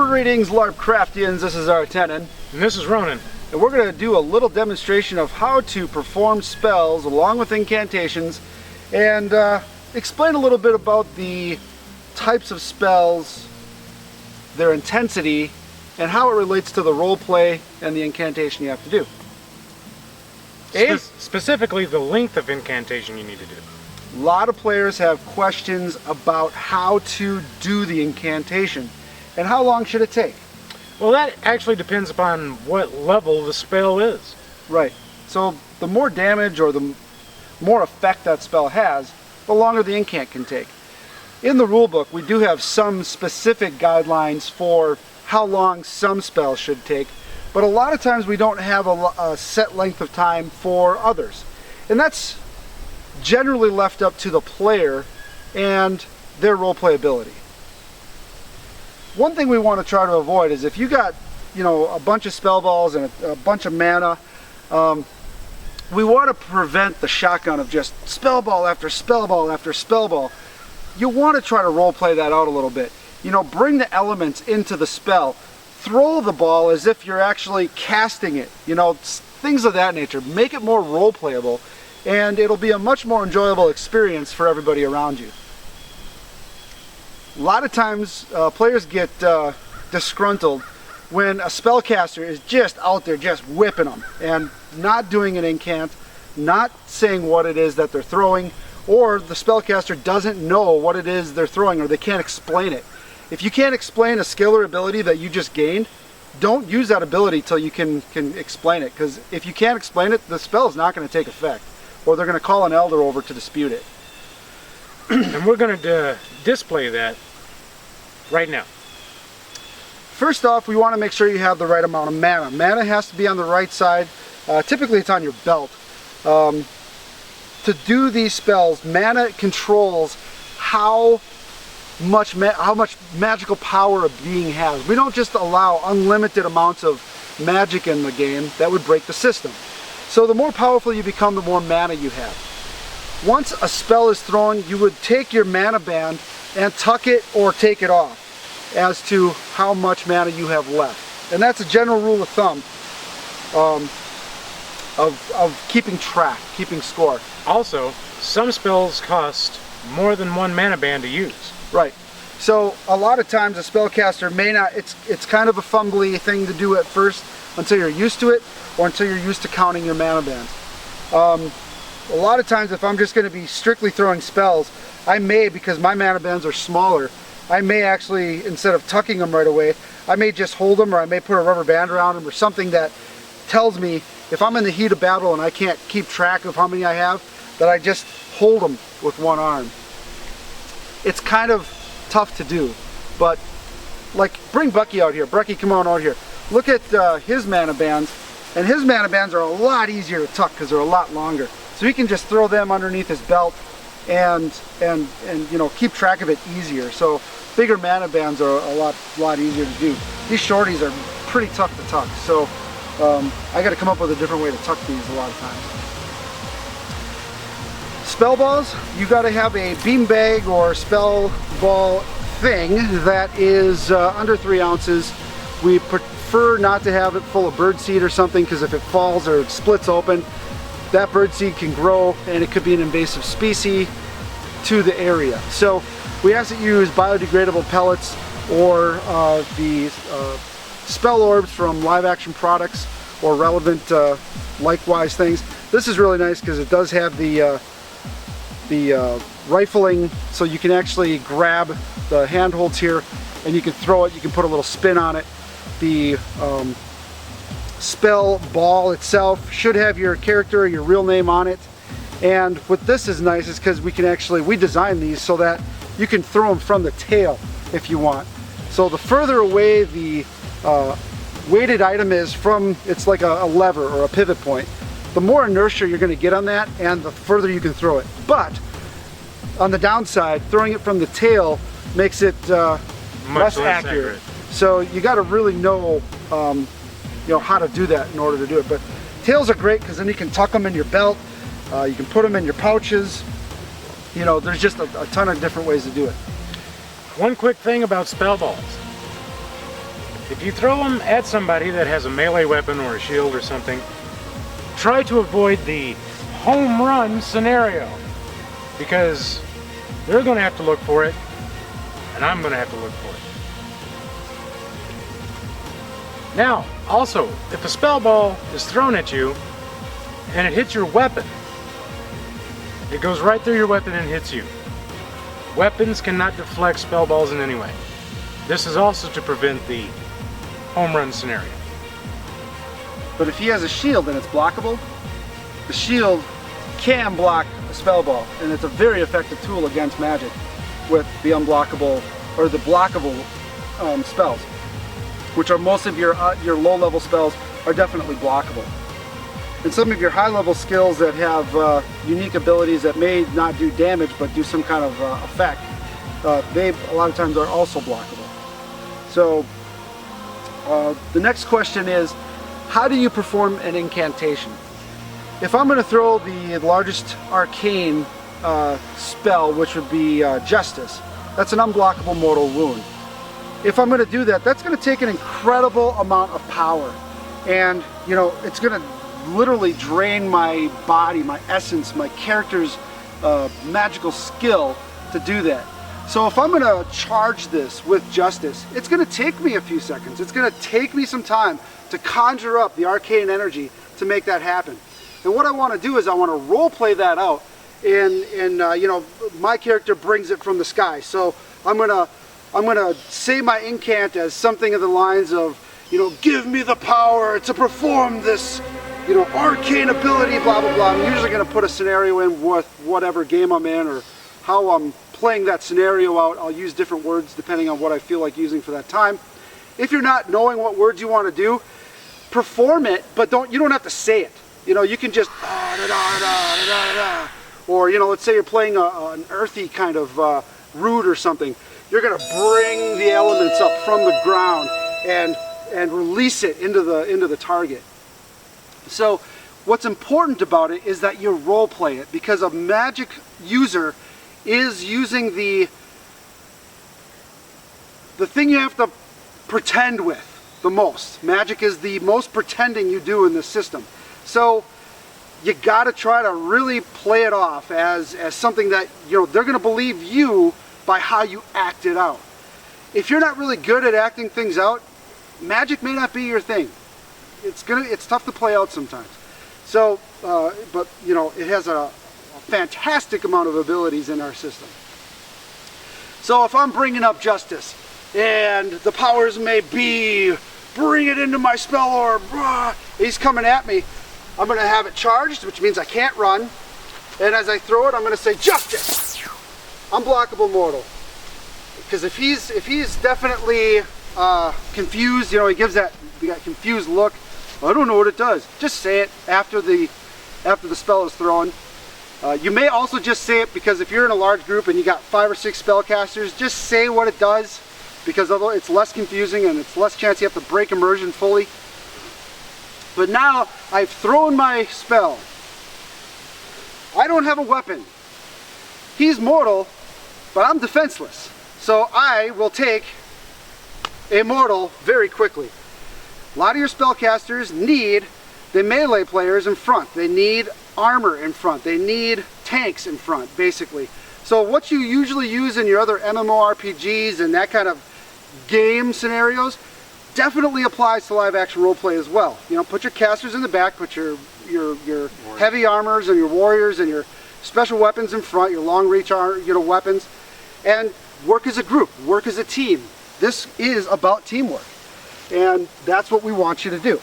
Greetings, LarpCraftians. This is Artenin. And this is Ronan. And we're going to do a little demonstration of how to perform spells along with incantations and explain a little bit about the types of spells, their intensity, and how it relates to the role play and the incantation you have to do. Specifically the length of incantation you need to do. A lot of players have questions about how to do the incantation and how long should it take. Well, that actually depends upon what level the spell is. Right. So the more damage or the more effect that spell has, the longer the incant can take. In the rulebook, we do have some specific guidelines for how long some spells should take, but a lot of times we don't have a set length of time for others. And that's generally left up to the player and their roleplay ability. One thing we want to try to avoid is if you got, a bunch of spell balls and a bunch of mana, we want to prevent the shotgun of just spell ball after spell ball after spell ball. You want to try to role play that out a little bit. Bring the elements into the spell. Throw the ball as if you're actually casting it. Things of that nature. Make it more role playable, and it'll be a much more enjoyable experience for everybody around you. A lot of times players get disgruntled when a spellcaster is just out there just whipping them and not doing an incant, not saying what it is that they're throwing, or the spellcaster doesn't know what it is they're throwing, or they can't explain it. If you can't explain a skill or ability that you just gained, don't use that ability till you can explain it, because if you can't explain it, the spell is not going to take effect, or they're going to call an elder over to dispute it. And we're going to display that right now. First off, we want to make sure you have the right amount of mana. Mana has to be on the right side. Typically it's on your belt. To do these spells, mana controls how much magical power a being has. We don't just allow unlimited amounts of magic in the game. That would break the system. So the more powerful you become, the more mana you have. Once a spell is thrown, you would take your mana band and tuck it or take it off as to how much mana you have left. And that's a general rule of thumb of keeping track, keeping score. Also, some spells cost more than one mana band to use. Right. So a lot of times a spellcaster may not, it's kind of a fumbly thing to do at first until you're used to it, or until you're used to counting your mana bands. A lot of times if I'm just going to be strictly throwing spells, I may, because my mana bands are smaller, I may actually, instead of tucking them right away, I may just hold them, or I may put a rubber band around them, or something that tells me if I'm in the heat of battle and I can't keep track of how many I have, that I just hold them with one arm. It's kind of tough to do, but bring Bucky out here. Bucky, come on out here. Look at his mana bands, and his mana bands are a lot easier to tuck because they're a lot longer. So he can just throw them underneath his belt and keep track of it easier. So bigger mana bands are a lot easier to do. These shorties are pretty tough to tuck, so I got to come up with a different way to tuck these a lot of times. Spell balls, you got to have a beanbag or spell ball thing that is under 3 ounces. We prefer not to have it full of birdseed or something, because if it falls or it splits open, that birdseed can grow and it could be an invasive species to the area. So we ask that you use biodegradable pellets or the spell orbs from live action products or relevant likewise things. This is really nice because it does have the rifling, so you can actually grab the handholds here and you can throw it, you can put a little spin on it. The spell ball itself should have your character or your real name on it. And what this is nice is because we designed these so that you can throw them from the tail if you want. So the further away the weighted item is from, it's like a lever or a pivot point, the more inertia you're going to get on that and the further you can throw it. But on the downside, throwing it from the tail makes it less accurate. So you got to really know how to do that in order to do it. But tails are great because then you can tuck them in your belt, you can put them in your pouches. There's just a ton of different ways to do it. One quick thing about spell balls. If you throw them at somebody that has a melee weapon or a shield or something, try to avoid the home run scenario, because they're going to have to look for it, and I'm going to have to look for it. Now, also, if a spell ball is thrown at you and it hits your weapon, it goes right through your weapon and hits you. Weapons cannot deflect spell balls in any way. This is also to prevent the home run scenario. But if he has a shield and it's blockable, the shield can block a spell ball, and it's a very effective tool against magic with the unblockable or the blockable spells, which are most of your low-level spells are definitely blockable. And some of your high-level skills that have unique abilities that may not do damage but do some kind of effect, they a lot of times are also blockable. So the next question is, how do you perform an incantation? If I'm going to throw the largest arcane spell, which would be Justice, that's an unblockable mortal wound. If I'm going to do that, that's going to take an incredible amount of power, and you know, it's going to literally drain my body, my essence, my character's magical skill to do that. So if I'm going to charge this with Justice, it's going to take me a few seconds. It's going to take me some time to conjure up the arcane energy to make that happen. And what I want to do is I want to role play that out, and you know, my character brings it from the sky. So I'm gonna say my incant as something of the lines of, you know, give me the power to perform this, you know, arcane ability, blah blah blah. I'm usually gonna put a scenario in with whatever game I'm in or how I'm playing that scenario out. I'll use different words depending on what I feel like using for that time. If you're not knowing what words you want to do, perform it, but you don't have to say it. You know, you can just or, you know, let's say you're playing an earthy kind of root or something. You're going to bring the elements up from the ground and release it into the target. So what's important about it is that you role play it, because a magic user is using the thing you have to pretend with the most. Magic is the most pretending you do in this system. So you got to try to really play it off as something that, you know, they're going to believe you by how you act it out. If you're not really good at acting things out, magic may not be your thing. It's tough to play out sometimes. So, but you know, it has a fantastic amount of abilities in our system. So if I'm bringing up Justice, and the powers may be, bring it into my spell orb, he's coming at me, I'm going to have it charged, which means I can't run. And as I throw it, I'm going to say, Justice! Unblockable mortal. Because if he's definitely confused, you know, he gives that confused look, I don't know what it does. Just say it after the spell is thrown. You may also just say it because if you're in a large group and you got 5 or 6 spellcasters, just say what it does, because although it's less confusing and it's less chance you have to break immersion fully. But now I've thrown my spell. I don't have a weapon. He's mortal, but I'm defenseless. So I will take a mortal very quickly. A lot of your spellcasters need the melee players in front. They need armor in front. They need tanks in front, basically. So what you usually use in your other MMORPGs and that kind of game scenarios definitely applies to live action roleplay as well. You know, put your casters in the back, put your heavy armors and your warriors and your special weapons in front, your long reach weapons, and work as a group, work as a team. This is about teamwork, and that's what we want you to do.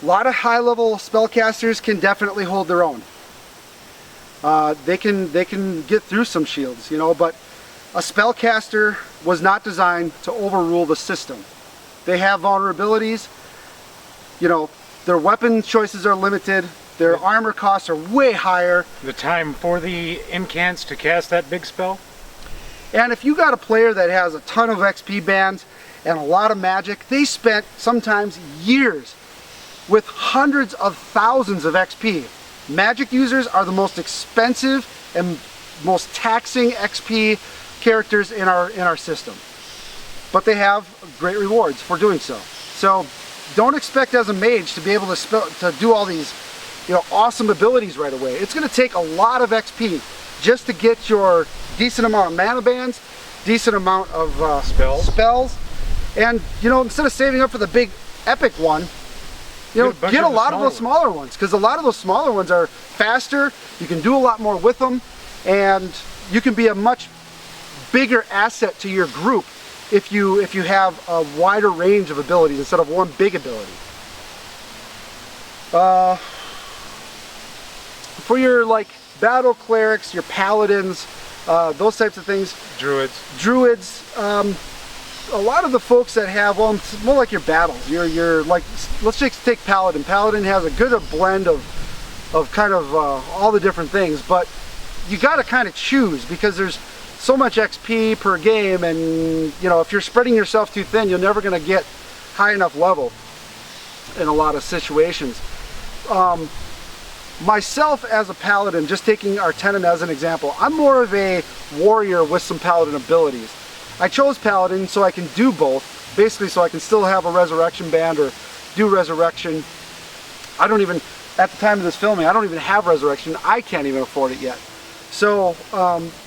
A lot of high-level spellcasters can definitely hold their own. They can get through some shields, you know, but a spellcaster was not designed to overrule the system. They have vulnerabilities, you know, their weapon choices are limited, their armor costs are way higher. The time for the incants to cast that big spell? And if you got a player that has a ton of XP bands and a lot of magic, they spent sometimes years with hundreds of thousands of XP. Magic users are the most expensive and most taxing XP characters in our system. but they have great rewards for doing so. So don't expect as a mage to be able to do all these, you know, awesome abilities right away. It's going to take a lot of XP just to get your decent amount of mana bands, decent amount of spells, and you know, instead of saving up for the big epic one, you know, get a lot of those smaller ones, because a lot of those smaller ones are faster. You can do a lot more with them, and you can be a much bigger asset to your group if you have a wider range of abilities instead of one big ability. For your like battle clerics, your paladins, those types of things. Druids. A lot of the folks that have, well, it's more like your battles. You're like, let's just take Paladin. Paladin has a good blend of kind of all the different things, but you got to kind of choose, because there's so much XP per game, and you know, if you're spreading yourself too thin, you're never going to get high enough level in a lot of situations. Myself as a Paladin, just taking our Tenon as an example, I'm more of a warrior with some Paladin abilities. I chose Paladin so I can do both, basically so I can still have a resurrection band or do resurrection. I don't even, at the time of this filming, I don't even have resurrection. I can't even afford it yet. So,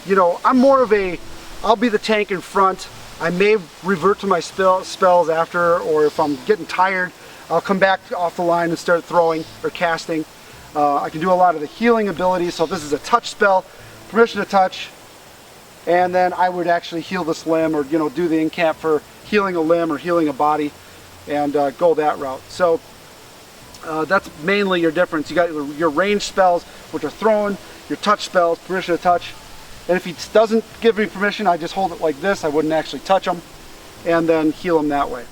you know, I'm more of a, I'll be the tank in front. I may revert to my spells after, or if I'm getting tired, I'll come back off the line and start throwing or casting. I can do a lot of the healing abilities, so if this is a touch spell, permission to touch, and then I would actually heal this limb, or you know, do the incant for healing a limb or healing a body, and go that route. So that's mainly your difference. You got your range spells, which are thrown, your touch spells, permission to touch, and if he doesn't give me permission, I just hold it like this. I wouldn't actually touch him, and then heal him that way.